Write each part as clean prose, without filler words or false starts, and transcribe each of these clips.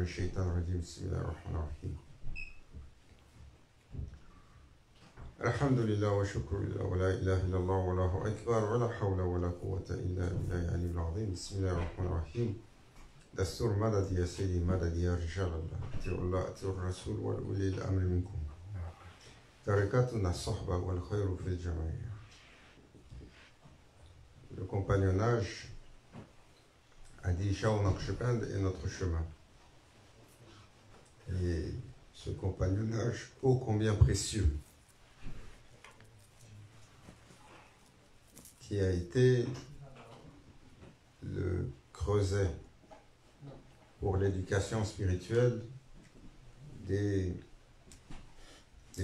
الشيطان الرجيم بسم الله الرحمن الرحيم الحمد لله وشكر لله ولا إله إلا الله والله أكبر ولا حول ولا قوة إلا بالله العلي العظيم بسم الله الرحمن الرحيم دستور مدد يا سيدي مدد يا رجال الله أطيعوا الله أطيعوا الرسول وأولي الأمر منكم تركتنا الصحبة والخير في الجميع. Le compagnonnage a dit Shah Naqshband est notre chemin. Et ce compagnonnage, ô combien précieux, qui a été le creuset pour l'éducation spirituelle des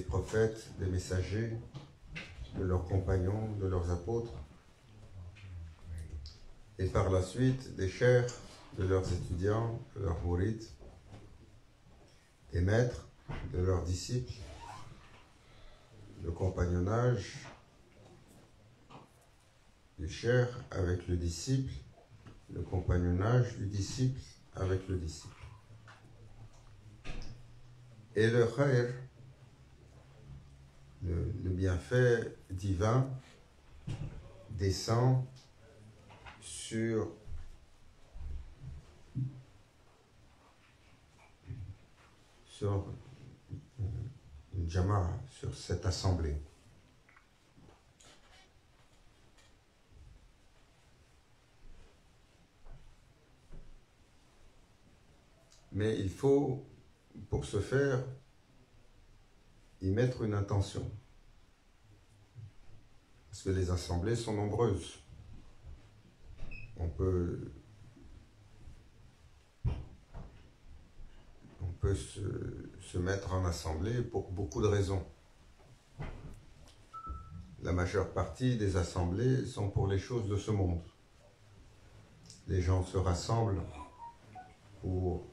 prophètes, des messagers, de leurs compagnons, de leurs apôtres, et par la suite des cheikhs, de leurs étudiants, de leurs mourides, des maîtres, de leurs disciples, le compagnonnage du cheikh avec le disciple, le compagnonnage du disciple avec le disciple. Et le khair, le bienfait divin, descend sur une jama'a, sur cette assemblée. Mais il faut, pour ce faire, y mettre une intention. Parce que les assemblées sont nombreuses. On peut se mettre en assemblée pour beaucoup de raisons. La majeure partie des assemblées sont pour les choses de ce monde. Les gens se rassemblent pour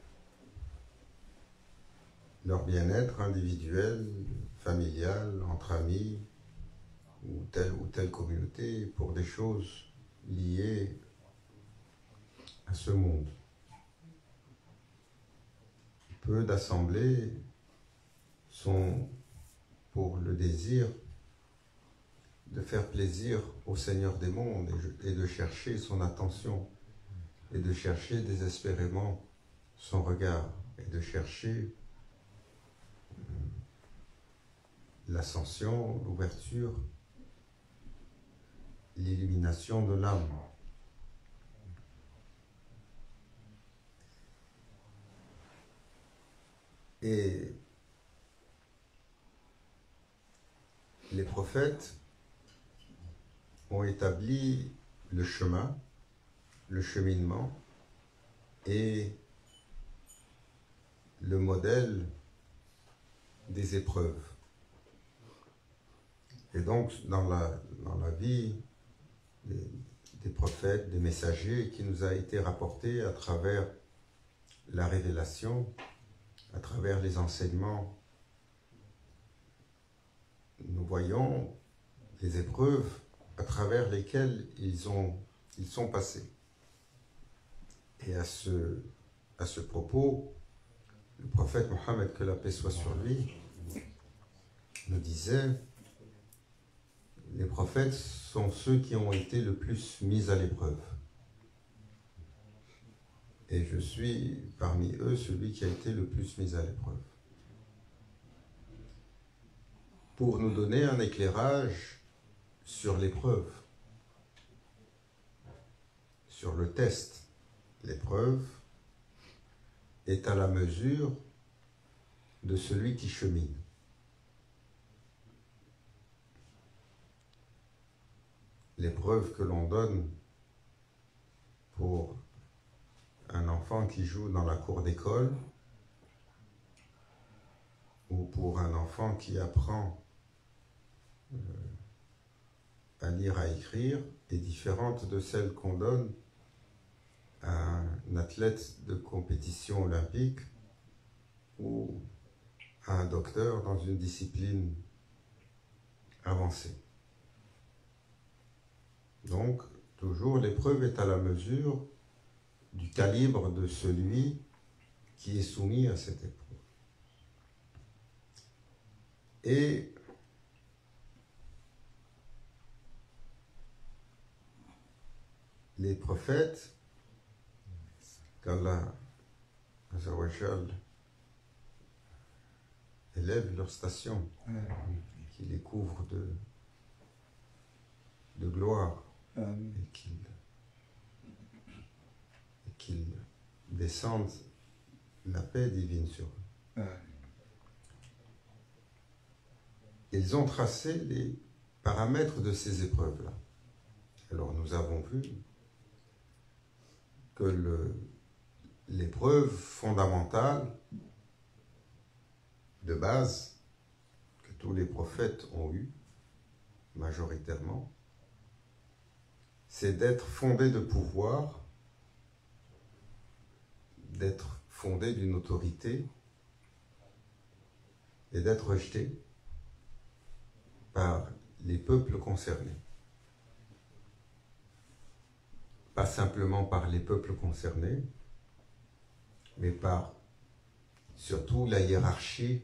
leur bien-être individuel, familial, entre amis, ou telle communauté, pour des choses liées à ce monde. Peu d'assemblées sont pour le désir de faire plaisir au Seigneur des mondes et de chercher son attention et de chercher désespérément son regard et de chercher l'ascension, l'ouverture, l'illumination de l'âme. Et les prophètes ont établi le chemin, le cheminement et le modèle des épreuves. Et donc, dans la vie des prophètes, des messagers qui nous a été rapporté à travers la révélation, à travers les enseignements, nous voyons les épreuves à travers lesquelles ils sont passés. Et à ce propos, le prophète Mohammed, que la paix soit sur lui, nous disait: les prophètes sont ceux qui ont été le plus mis à l'épreuve. Et je suis parmi eux celui qui a été le plus mis à l'épreuve. Pour nous donner un éclairage sur l'épreuve, sur le test. L'épreuve est à la mesure de celui qui chemine. L'épreuve que l'on donne pour un enfant qui joue dans la cour d'école ou pour un enfant qui apprend à lire, à écrire est différente de celle qu'on donne à un athlète de compétition olympique ou à un docteur dans une discipline avancée. Donc, toujours l'épreuve est à la mesure du calibre de celui qui est soumis à cette épreuve. Et les prophètes, qu'Allah Azzawajal élève leur station, qui les couvre de gloire, et qu'ils descendent la paix divine sur eux. Ils ont tracé les paramètres de ces épreuves-là. Alors nous avons vu que l'épreuve fondamentale de base que tous les prophètes ont eue, majoritairement, c'est d'être fondé de pouvoir, d'être fondé d'une autorité et d'être rejeté par les peuples concernés. Pas simplement par les peuples concernés, mais par surtout la hiérarchie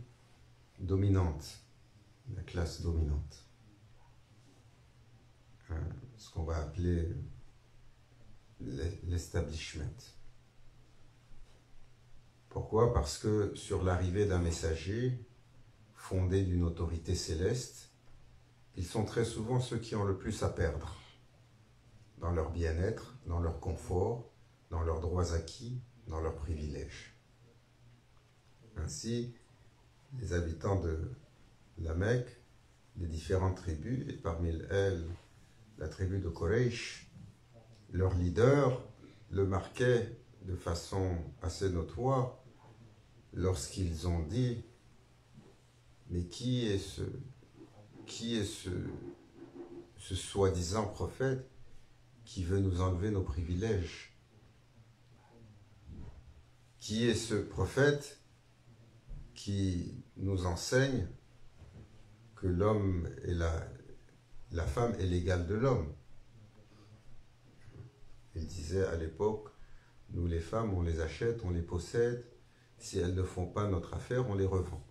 dominante, la classe dominante. Ce qu'on va appeler l'establishment. Pourquoi? Parce que sur l'arrivée d'un messager, fondé d'une autorité céleste, ils sont très souvent ceux qui ont le plus à perdre dans leur bien-être, dans leur confort, dans leurs droits acquis, dans leurs privilèges. Ainsi, les habitants de la Mecque, des différentes tribus, et parmi elles, la tribu de Quraysh, leur leader le marquait de façon assez notoire lorsqu'ils ont dit « Mais qui est ce soi-disant prophète qui veut nous enlever nos privilèges? Qui est ce prophète qui nous enseigne que l'homme et la femme est l'égale de l'homme? » Il disait à l'époque, nous les femmes, on les achète, on les possède, si elles ne font pas notre affaire, on les revend.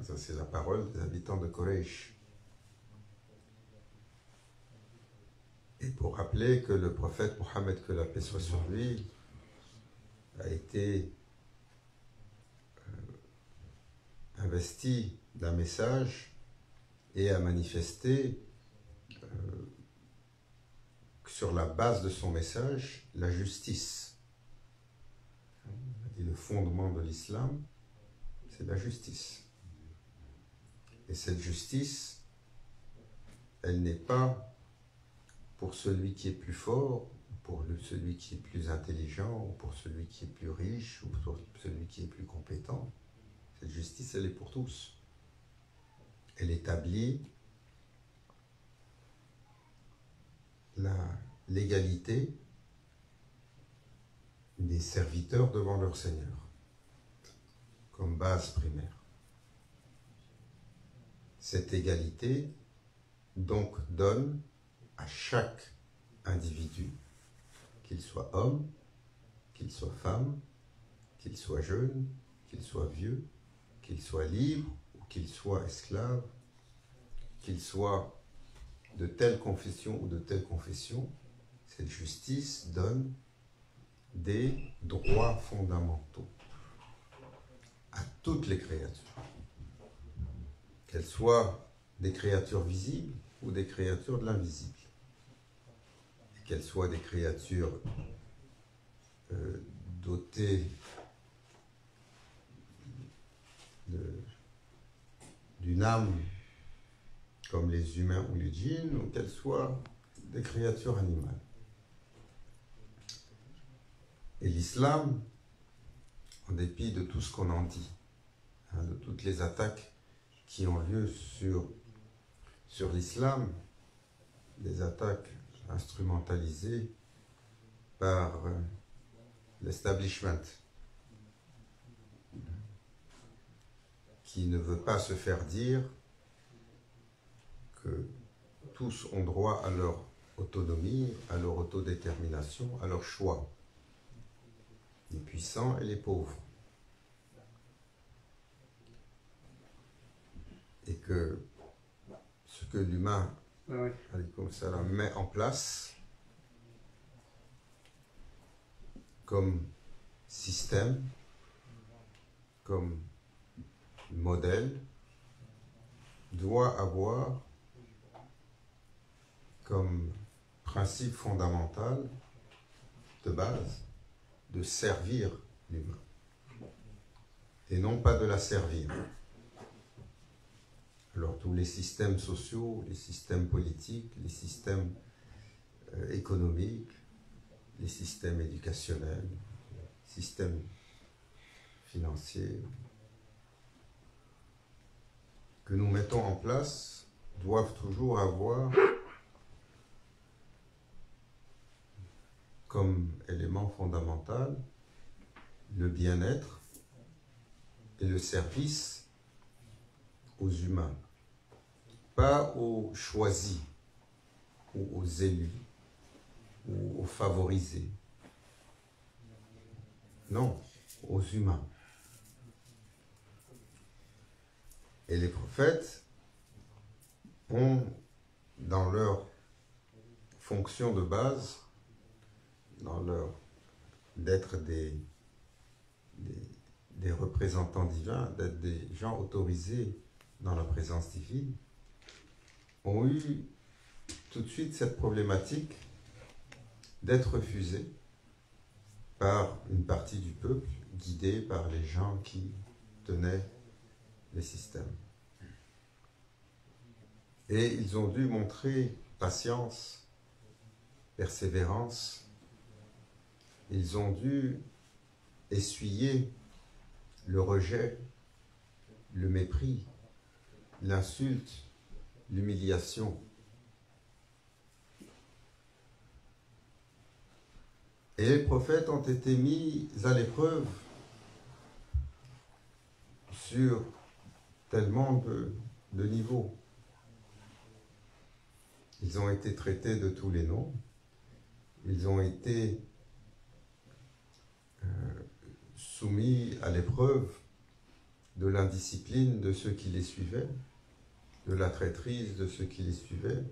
Ça, c'est la parole des habitants de Quraysh. Et pour rappeler que le prophète Mohammed, que la paix soit sur lui, a été investi d'un message et a manifesté sur la base de son message la justice. Et le fondement de l'islam, c'est la justice. Et cette justice, elle n'est pas pour celui qui est plus fort, pour celui qui est plus intelligent, ou pour celui qui est plus riche, ou pour celui qui est plus compétent. Cette justice, elle est pour tous. Elle établit l'égalité des serviteurs devant leur Seigneur, comme base primaire. Cette égalité, donc, donne à chaque individu, qu'il soit homme, qu'il soit femme, qu'il soit jeune, qu'il soit vieux, qu'il soit libre ou qu'il soit esclave, qu'il soit de telle confession ou de telle confession, cette justice donne des droits fondamentaux à toutes les créatures, qu'elles soient des créatures visibles ou des créatures de l'invisible, et qu'elles soient des créatures dotées d'une âme comme les humains ou les djinns, ou qu'elles soient des créatures animales. Et l'islam, en dépit de tout ce qu'on en dit, de toutes les attaques qui ont lieu sur l'islam, des attaques instrumentalisées par l'establishment, qui ne veut pas se faire dire que tous ont droit à leur autonomie, à leur autodétermination, à leur choix. les puissants et les pauvres. Et que ce que l'humain met en place comme système, comme modèle, doit avoir comme principe fondamental de base de servir l'humain et non pas de la servir. Alors tous les systèmes sociaux, les systèmes politiques, les systèmes économiques, les systèmes éducationnels, les systèmes financiers que nous mettons en place doivent toujours avoir comme élément fondamental le bien-être et le service aux humains, pas aux choisis ou aux élus ou aux favorisés. Non, aux humains. Et les prophètes ont, dans leur fonction de base, dans leur d'être des représentants divins, d'être des gens autorisés dans la présence divine, ont eu tout de suite cette problématique d'être refusés par une partie du peuple, guidée par les gens qui tenaient les systèmes. Et ils ont dû montrer patience, persévérance. Ils ont dû essuyer le rejet, le mépris, l'insulte, l'humiliation. Et les prophètes ont été mis à l'épreuve sur tellement de niveaux. Ils ont été traités de tous les noms. Ils ont été soumis à l'épreuve de l'indiscipline de ceux qui les suivaient, de la traîtrise de ceux qui les suivaient,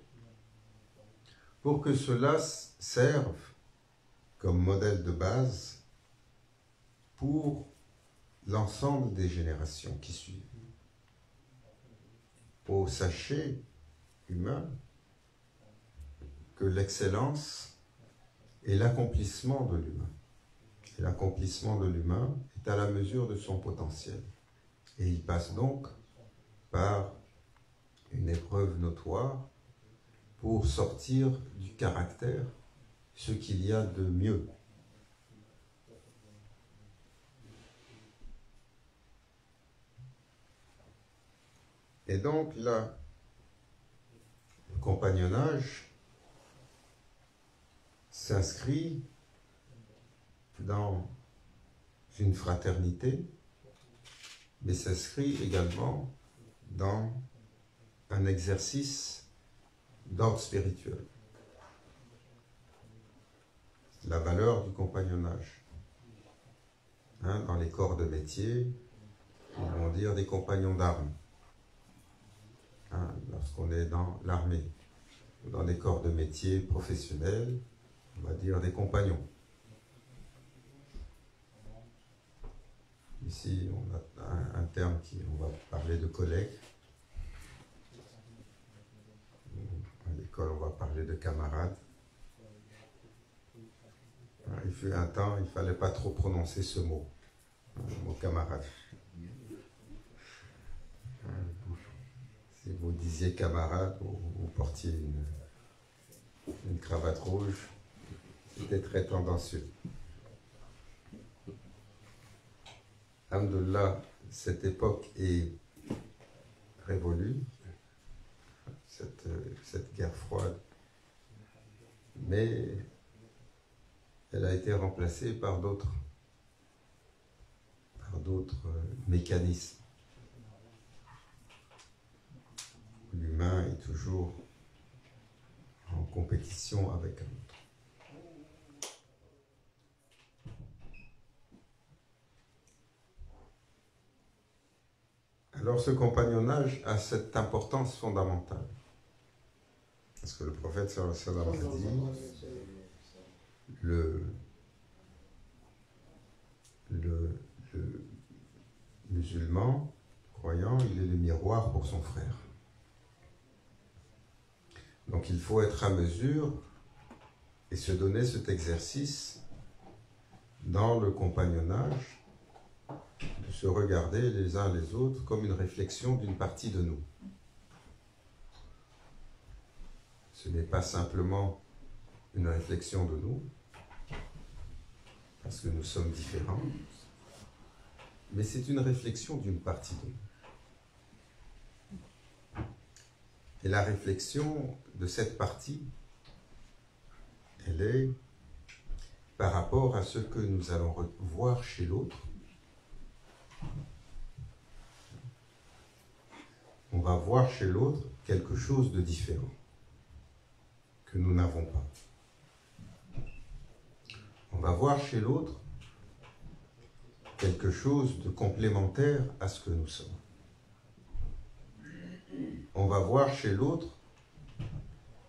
pour que cela serve comme modèle de base pour l'ensemble des générations qui suivent. Au sachet humain que l'excellence est l'accomplissement de l'humain. Et l'accomplissement de l'humain est à la mesure de son potentiel. Et il passe donc par une épreuve notoire pour sortir du caractère ce qu'il y a de mieux. Et donc là, le compagnonnage s'inscrit dans une fraternité, mais s'inscrit également dans un exercice d'ordre spirituel. La valeur du compagnonnage. Dans les corps de métier, ils vont dire des compagnons d'armes. Lorsqu'on est dans l'armée, ou dans des corps de métier professionnels, on va dire des compagnons. Ici, on a un terme on va parler de collègues. À l'école, on va parler de camarades. Il fut un temps, il ne fallait pas trop prononcer ce mot, le mot camarade. Si vous disiez camarade, ou vous portiez une cravate rouge, c'était très tendancieux. Alhamdoulilah, cette époque est révolue, cette guerre froide, mais elle a été remplacée par d'autres mécanismes. L'humain est toujours en compétition avec un autre. Alors ce compagnonnage a cette importance fondamentale. Parce que le prophète sallallahu alayhi wa sallam a dit le musulman croyant, il est le miroir pour son frère. Donc il faut être à mesure et se donner cet exercice dans le compagnonnage, de se regarder les uns les autres comme une réflexion d'une partie de nous. Ce n'est pas simplement une réflexion de nous, parce que nous sommes différents, mais c'est une réflexion d'une partie de nous. Et la réflexion de cette partie, elle est par rapport à ce que nous allons voir chez l'autre. On va voir chez l'autre quelque chose de différent que nous n'avons pas. On va voir chez l'autre quelque chose de complémentaire à ce que nous sommes. On va voir chez l'autre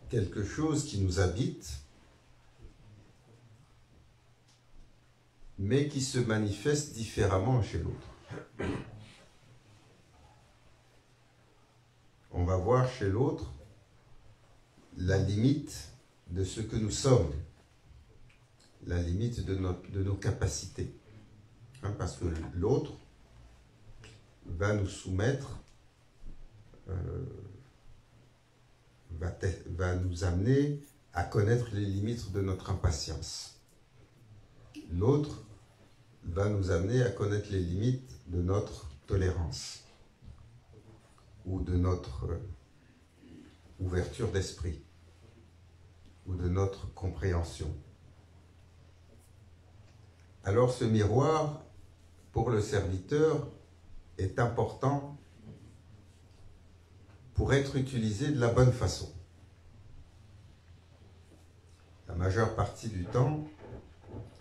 quelque chose qui nous habite, mais qui se manifeste différemment chez l'autre. On va voir chez l'autre la limite de ce que nous sommes, la limite de nos capacités. Parce que l'autre va nous soumettre, va nous amener à connaître les limites de notre impatience. L'autre va nous amener à connaître les limites de notre tolérance ou de notre ouverture d'esprit ou de notre compréhension. Alors ce miroir, pour le serviteur, est important pour être utilisé de la bonne façon. La majeure partie du temps,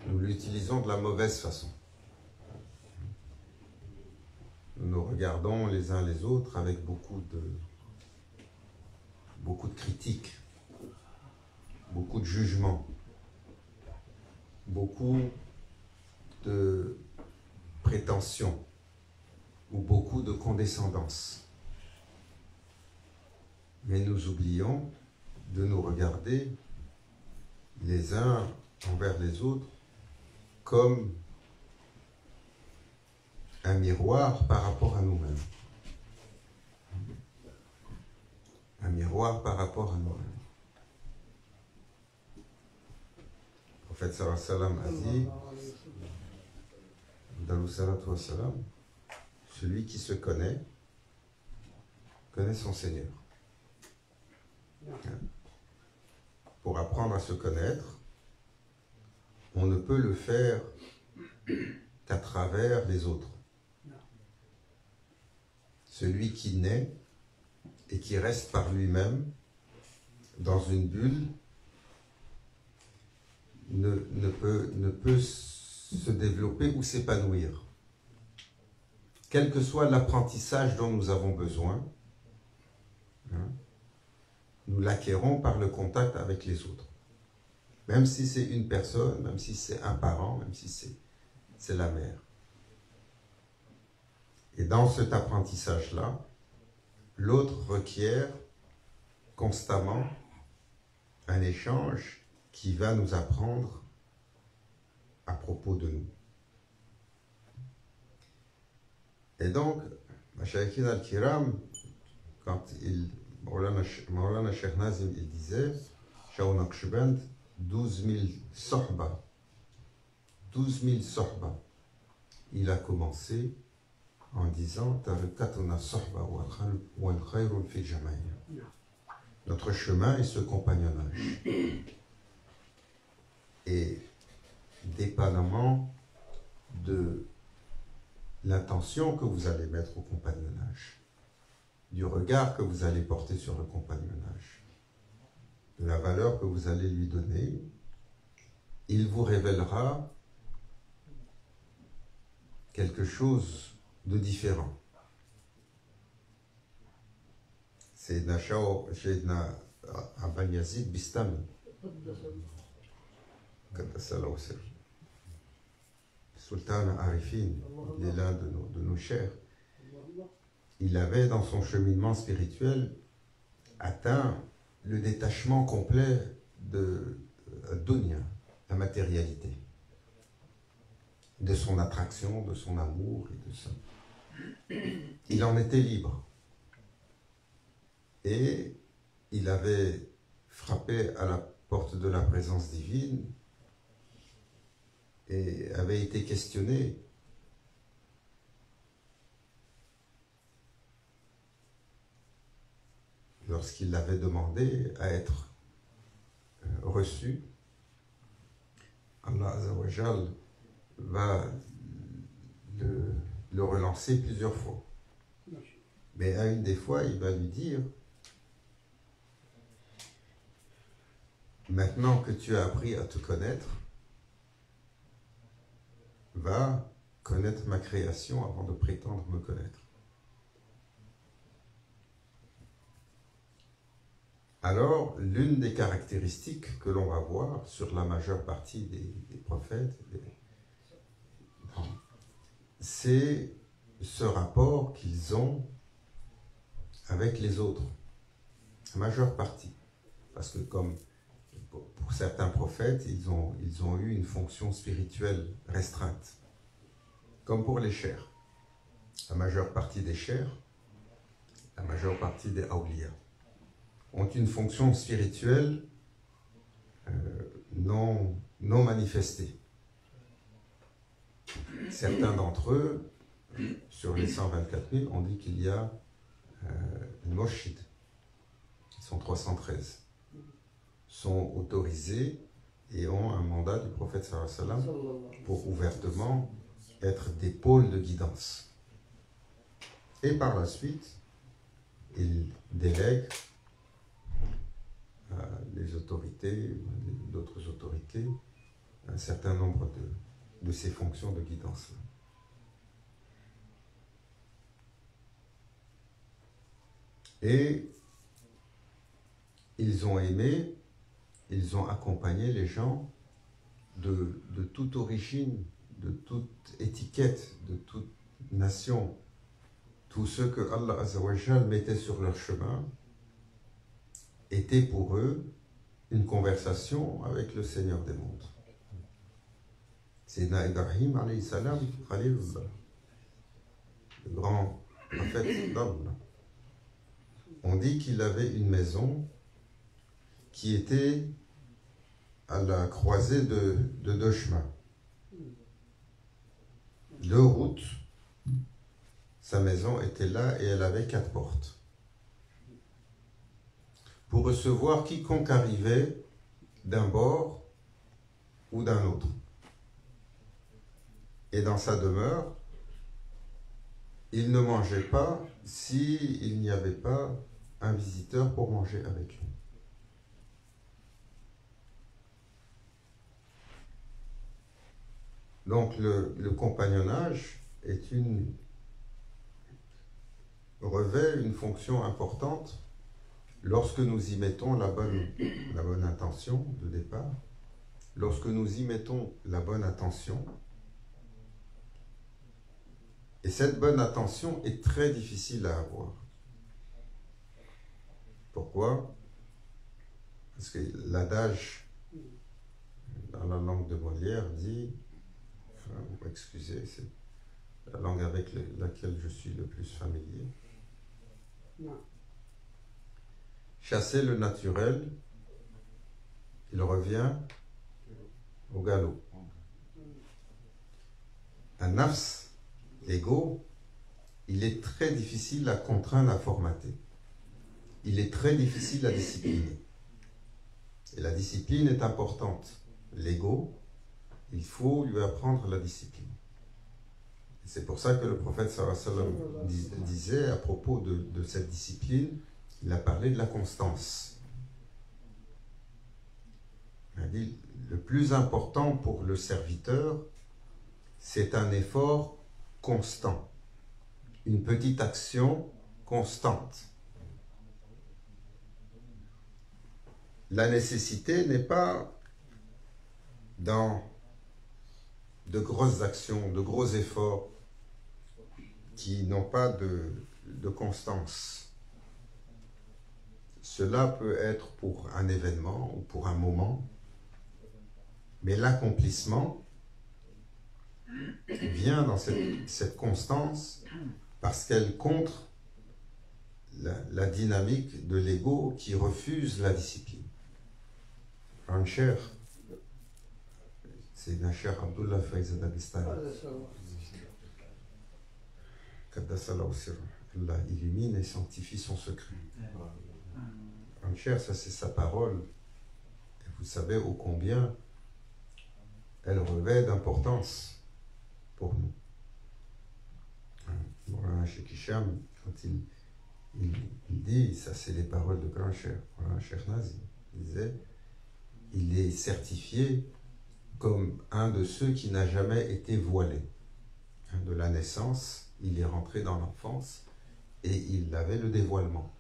nous l'utilisons de la mauvaise façon. Nous nous regardons les uns les autres avec beaucoup de critiques, beaucoup de jugements, beaucoup de prétention ou beaucoup de condescendance. Mais nous oublions de nous regarder les uns envers les autres comme un miroir par rapport à nous-mêmes. Un miroir par rapport à nous-mêmes. Le prophète sallallahu alayhi wa sallam a dit, celui qui se connaît son Seigneur. Pour apprendre à se connaître, on ne peut le faire qu'à travers les autres. Celui qui naît et qui reste par lui-même dans une bulle ne peut se développer ou s'épanouir. Quel que soit l'apprentissage dont nous avons besoin, nous l'acquérons par le contact avec les autres. Même si c'est une personne, même si c'est un parent, même si c'est la mère. Et dans cet apprentissage-là, l'autre requiert constamment un échange qui va nous apprendre à propos de nous. Et donc, Mashaykhin al-Kiram, quand Maulana Cheikh Nazim, il disait, Shaw Naqshband, 12 000 sohba, 12 000 sohba. Il a commencé en disant, Tarikatuna sohba wal khayrun fi jama'in. Notre chemin est ce compagnonnage. Et dépendamment de l'intention que vous allez mettre au compagnonnage, du regard que vous allez porter sur le compagnonnage, de la valeur que vous allez lui donner, il vous révélera quelque chose de différent. سيدنا سيدنا أبا يزيد بستامي قدس الله سره Sultan Arifin, il est l'un de nos chers, il avait dans son cheminement spirituel atteint le détachement complet de dunya, la matérialité, de son attraction, de son amour et de ça. Il en était libre. Et il avait frappé à la porte de la présence divine et avait été questionné. Lorsqu'il avait demandé à être reçu, Allah Azzawajal va le relancer plusieurs fois. Mais à une des fois, il va lui dire: maintenant que tu as appris à te connaître, va connaître ma création avant de prétendre me connaître. Alors, l'une des caractéristiques que l'on va voir sur la majeure partie des prophètes, c'est ce rapport qu'ils ont avec les autres. La majeure partie. Parce que comme pour certains prophètes, ils ont eu une fonction spirituelle restreinte. Comme pour les chers. La majeure partie des chers, la majeure partie des awliya, ont une fonction spirituelle non manifestée. Certains d'entre eux, sur les 124 000, on dit qu'il y a une murshid. Ils sont 313. Sont autorisés et ont un mandat du prophète sallallahu alayhi wa sallam pour ouvertement être des pôles de guidance. Et par la suite, il délègue à les autorités, d'autres autorités, un certain nombre de ces fonctions de guidance. Et ils ont aimé, ils ont accompagné les gens de toute origine, de toute étiquette, de toute nation. Tous ceux que Allah Azzawajal mettait sur leur chemin était pour eux une conversation avec le Seigneur des mondes. Sayyidina Ibrahim alayhi salam, Khalilullah, le grand prophète d'Allah. On dit qu'il avait une maison qui était à la croisée de deux chemins. Deux routes. Sa maison était là et elle avait 4 portes. Pour recevoir quiconque arrivait d'un bord ou d'un autre. Et dans sa demeure, il ne mangeait pas s'il n'y avait pas un visiteur pour manger avec lui. Donc le compagnonnage revêt une fonction importante lorsque nous y mettons la bonne intention de départ, lorsque nous y mettons la bonne attention. Et cette bonne attention est très difficile à avoir. Pourquoi? Parce que l'adage dans la langue de Molière dit, excusez, c'est la langue avec laquelle je suis le plus familier. Non. Chasser le naturel, il revient au galop. Un nafs, l'ego, il est très difficile à contraindre, à formater. Il est très difficile à discipliner. Et la discipline est importante. L'ego, il faut lui apprendre la discipline. C'est pour ça que le prophète sallallahu alayhi wa sallam disait à propos de cette discipline, il a parlé de la constance. Il a dit, le plus important pour le serviteur, c'est un effort constant, une petite action constante. la nécessité n'est pas dans de grosses actions, de gros efforts qui n'ont pas de constance. Cela peut être pour un événement ou pour un moment, mais l'accomplissement vient dans cette constance parce qu'elle contre la dynamique de l'ego qui refuse la discipline. Un cher, c'est un cher Abdullah Faiz Dagestani. Allah illumine et sanctifie son secret. Un cher, ça c'est sa parole. Et vous savez ô combien elle revêt d'importance pour nous. Voilà, Cheikh Hicham, quand il dit, ça c'est les paroles de grand cher, voilà, Cheikh Nazi, il disait, il est certifié comme un de ceux qui n'a jamais été voilé. De la naissance, il est rentré dans l'enfance et il avait le dévoilement.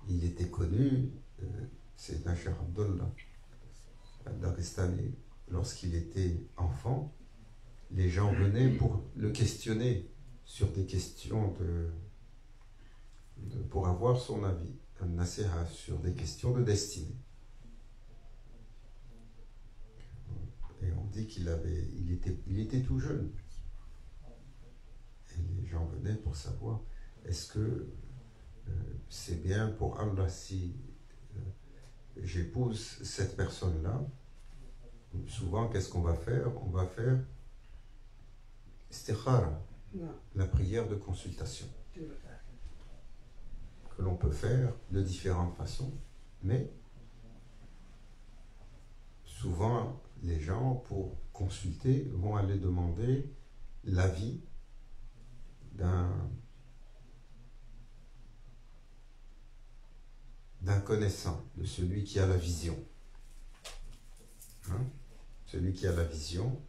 Il était connu, c'est un Cheikh Abdullah Dagestani, lorsqu'il était enfant, les gens venaient pour le questionner sur des questions pour avoir son avis, un nasiha sur des questions de destinée. Et on dit qu'il était tout jeune. Et les gens venaient pour savoir, est-ce que c'est bien pour Allah si j'épouse cette personne-là? Souvent, qu'est-ce qu'on va faire? On va faire istikhara, la prière de consultation, que l'on peut faire de différentes façons, mais souvent, les gens, pour consulter, vont aller demander l'avis d'un connaissant, de celui qui a la vision. Celui qui a la vision,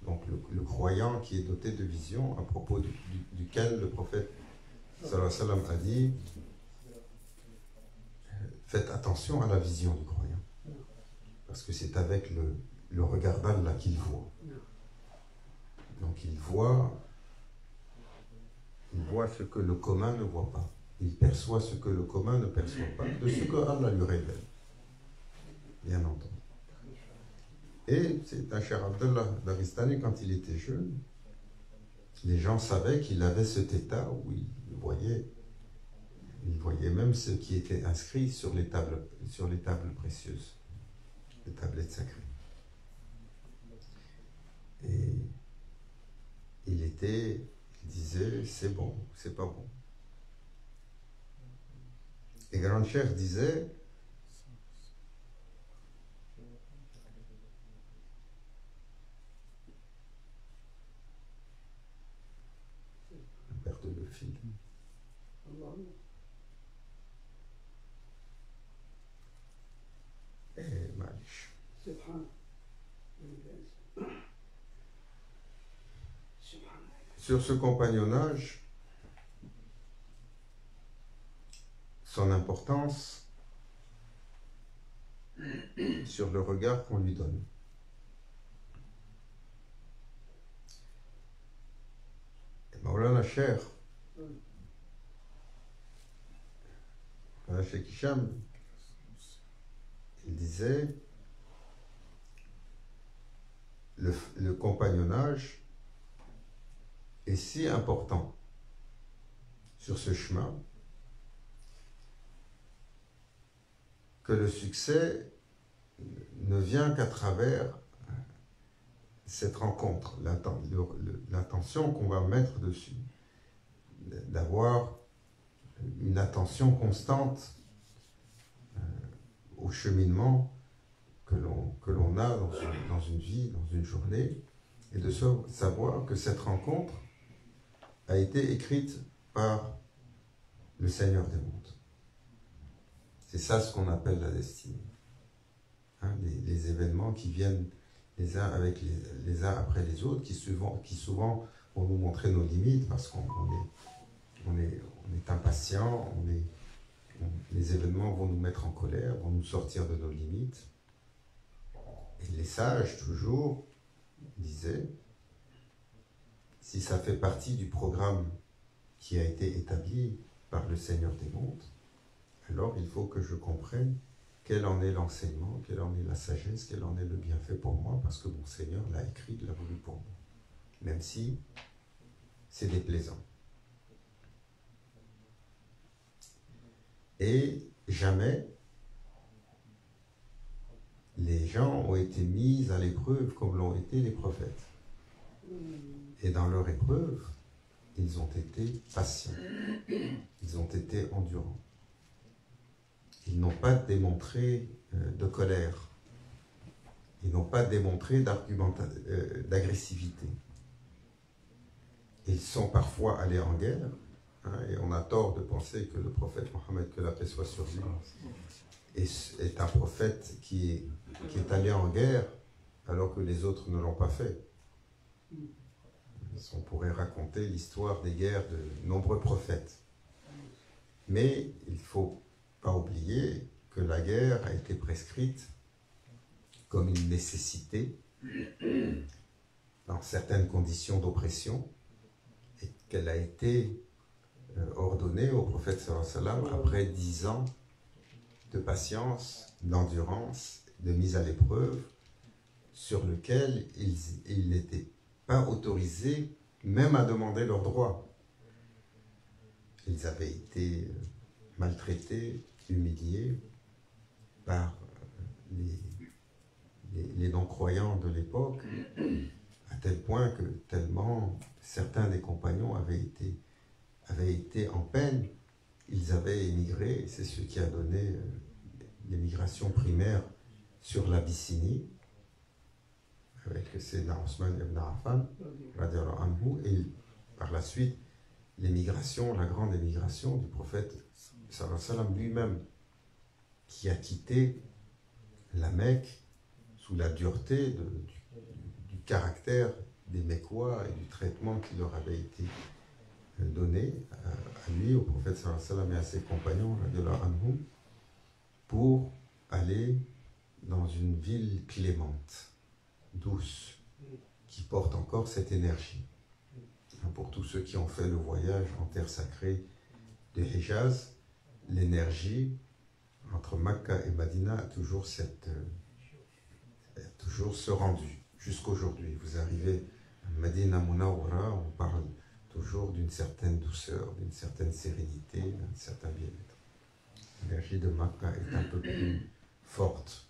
donc le croyant qui est doté de vision, à propos duquel le prophète sallallahu alayhi wa sallam a dit, faites attention à la vision du croyant, parce que c'est avec le regard d'Allah qu'il voit. Donc il voit ce que le commun ne voit pas. Il perçoit ce que le commun ne perçoit pas, de ce que Allah lui révèle. Bien entendu. Et c'est un cher Abdullah Dagestani, quand il était jeune, les gens savaient qu'il avait cet état où il voyait même ce qui était inscrit sur les tables précieuses, les tablettes sacrées. Et il disait, c'est bon, c'est pas bon. Et Grand Cheikh disait, perte de fil. Et Malish. Sur ce compagnonnage, son importance sur le regard qu'on lui donne. Et Maulana Cheikh, Cheikh Hicham, il disait, le compagnonnage est si important sur ce chemin que le succès ne vient qu'à travers cette rencontre, l'intention qu'on va mettre dessus, d'avoir une attention constante au cheminement que l'on a dans une vie, dans une journée, et de savoir que cette rencontre a été écrite par le Seigneur des mondes. C'est ça ce qu'on appelle la destinée. Les événements qui viennent les uns après les autres, qui souvent vont nous montrer nos limites parce qu'on est impatient, les événements vont nous mettre en colère, vont nous sortir de nos limites. Et les sages, toujours, disaient, si ça fait partie du programme qui a été établi par le Seigneur des mondes, alors il faut que je comprenne quel en est l'enseignement, quelle en est la sagesse, quel en est le bienfait pour moi, parce que mon Seigneur l'a écrit, l'a voulu pour moi. Même si c'est déplaisant. Et jamais les gens ont été mis à l'épreuve comme l'ont été les prophètes. Et dans leur épreuve, ils ont été patients. Ils ont été endurants. Ils n'ont pas démontré de colère. Ils n'ont pas démontré d'agressivité. Ils sont parfois allés en guerre, et on a tort de penser que le prophète Mohammed, que la paix soit sur lui, est un prophète qui est allé en guerre alors que les autres ne l'ont pas fait. On pourrait raconter l'histoire des guerres de nombreux prophètes. Mais il ne faut pas oublier que la guerre a été prescrite comme une nécessité dans certaines conditions d'oppression et qu'elle a été ordonnée au prophèt sallallahu alayhi wa sallam après 10 ans de patience, d'endurance, de mise à l'épreuve sur lequel il n'était pas autorisés même à demander leurs droits. Ils avaient été maltraités, humiliés par les non-croyants de l'époque, à tel point que tellement certains des compagnons avaient été en peine, ils avaient émigré, c'est ce qui a donné l'émigration primaire sur l'Abyssinie, avec Sayyidina Ousmane ibn Affan, et par la suite, l'émigration, la grande émigration du prophète sallallahu alayhi wa sallam lui-même, qui a quitté la Mecque sous la dureté du caractère des Mecquois et du traitement qui leur avait été donné à lui, au prophète sallallahu alayhi wa sallam et à ses compagnons, pour aller dans une ville clémente, douce, qui porte encore cette énergie. Pour tous ceux qui ont fait le voyage en terre sacrée de Hijaz, l'énergie entre Makka et Madina a toujours ce rendu, jusqu'aujourd'hui. Vous arrivez à Madina Munawwara, on parle toujours d'une certaine douceur, d'une certaine sérénité, d'un certain bien-être. L'énergie de Makka est un peu plus forte,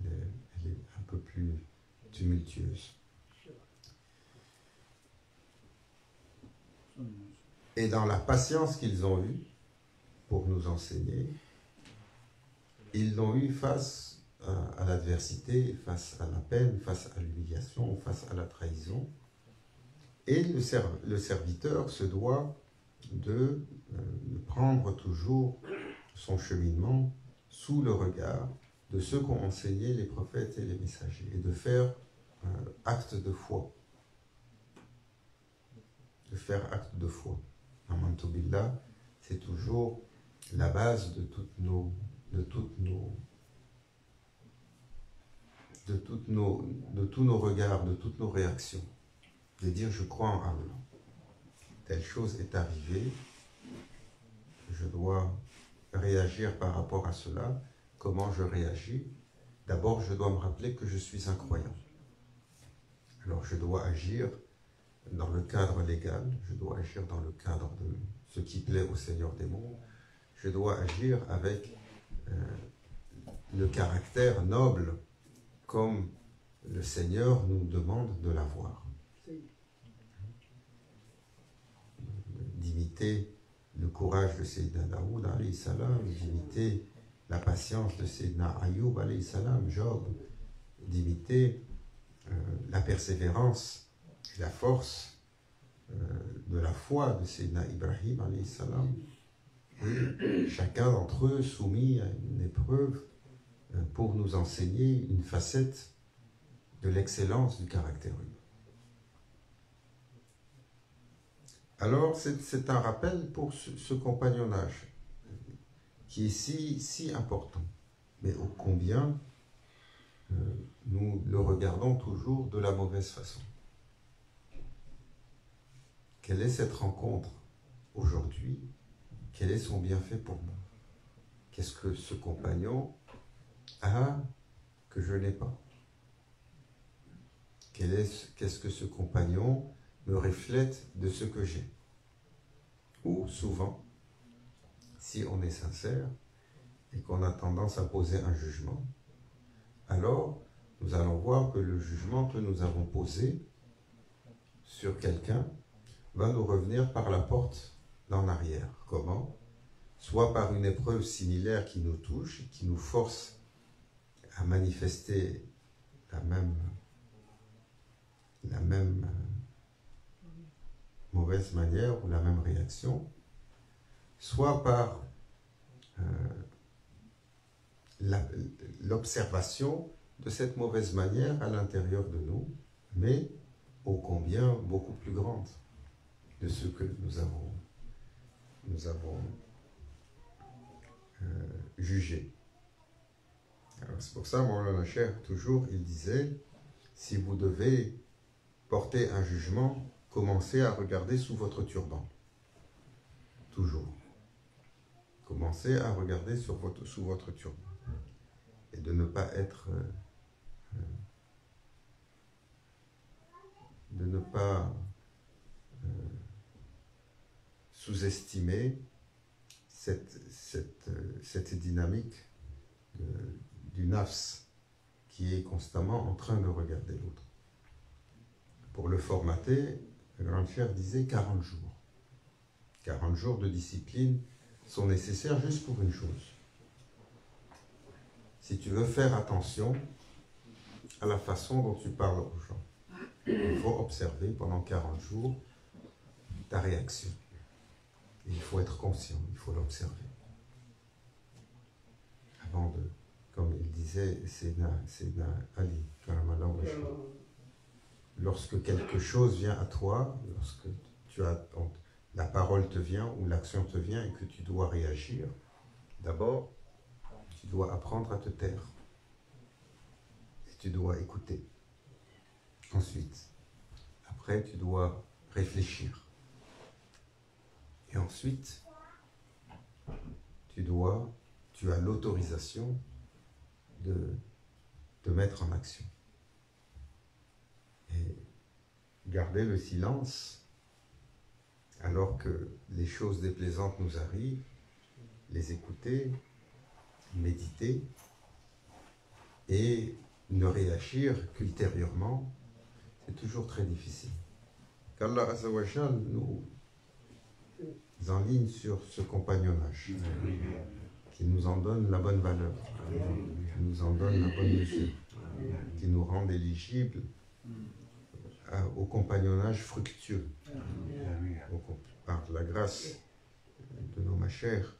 elle est un peu plus tumultueuse. Et dans la patience qu'ils ont eue pour nous enseigner, ils l'ont eu face à l'adversité, face à la peine, face à l'humiliation, face à la trahison. Et le serviteur se doit de prendre toujours son cheminement sous le regard de ceux qu'ont enseigné les prophètes et les messagers, et de faire acte de foi. De faire acte de foi. Amantu billah, c'est toujours la base de tous nos regards, de toutes nos réactions. De dire je crois en Allah. Telle chose est arrivée, je dois réagir par rapport à cela. Comment je réagis? D'abord, je dois me rappeler que je suis un croyant. Alors je dois agir dans le cadre légal, je dois agir dans le cadre de ce qui plaît au Seigneur des mondes, je dois agir avec le caractère noble comme le Seigneur nous demande de l'avoir. D'imiter le courage de Sayyidina Daoud, alayhi salam, d'imiter la patience de Sayyidina Ayoub, alayhi salam, Job, d'imiter la persévérance et la force de la foi de Sayyidina Ibrahim, alayhi salam, et chacun d'entre eux soumis à une épreuve pour nous enseigner une facette de l'excellence du caractère humain. Alors, c'est un rappel pour ce compagnonnage. qui est si important, mais ô combien nous le regardons toujours de la mauvaise façon. Quelle est cette rencontre aujourd'hui? Quel est son bienfait pour moi? Qu'est-ce que ce compagnon a que je n'ai pas? Qu'est-ce que ce compagnon me reflète de ce que j'ai? Ou souvent, si on est sincère et qu'on a tendance à poser un jugement, alors nous allons voir que le jugement que nous avons posé sur quelqu'un va nous revenir par la porte d'en arrière. Comment? Soit par une épreuve similaire qui nous touche, qui nous force à manifester la même mauvaise manière ou la même réaction, soit par l'observation de cette mauvaise manière à l'intérieur de nous, mais ô combien beaucoup plus grande de ce que nous avons jugé. Alors c'est pour ça, Maulana Cheikh, toujours, il disait, si vous devez porter un jugement, commencez à regarder sous votre turban. Toujours. Commencez à regarder sous votre turban. Et de ne pas être... de ne pas sous-estimer cette dynamique du nafs qui est constamment en train de regarder l'autre. Pour le formater, le grand frère disait 40 jours. 40 jours de discipline sont nécessaires juste pour une chose. Si tu veux faire attention à la façon dont tu parles aux gens, il faut observer pendant 40 jours ta réaction. Et il faut être conscient, il faut l'observer. Avant de, comme il disait, Sénat Ali, lorsque quelque chose vient à toi, lorsque la parole te vient ou l'action te vient et que tu dois réagir, d'abord, tu dois apprendre à te taire. Et tu dois écouter. Ensuite, après, tu dois réfléchir. Et ensuite, tu as l'autorisation de te mettre en action. Et garder le silence alors que les choses déplaisantes nous arrivent, les écouter, méditer et ne réagir qu'ultérieurement, c'est toujours très difficile. Qu'Allah Azza wa Jal nous enligne sur ce compagnonnage, qui nous en donne la bonne valeur, qui nous en donne la bonne mesure, qui nous rende éligibles au compagnonnage fructueux, par la grâce de nos machères,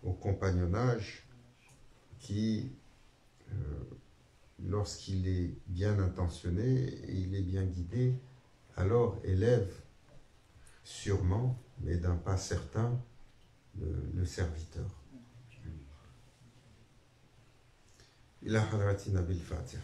au compagnonnage qui, lorsqu'il est bien intentionné et il est bien guidé, alors élève sûrement, mais d'un pas certain, le serviteur. إلى حضرة النبي الفاتح.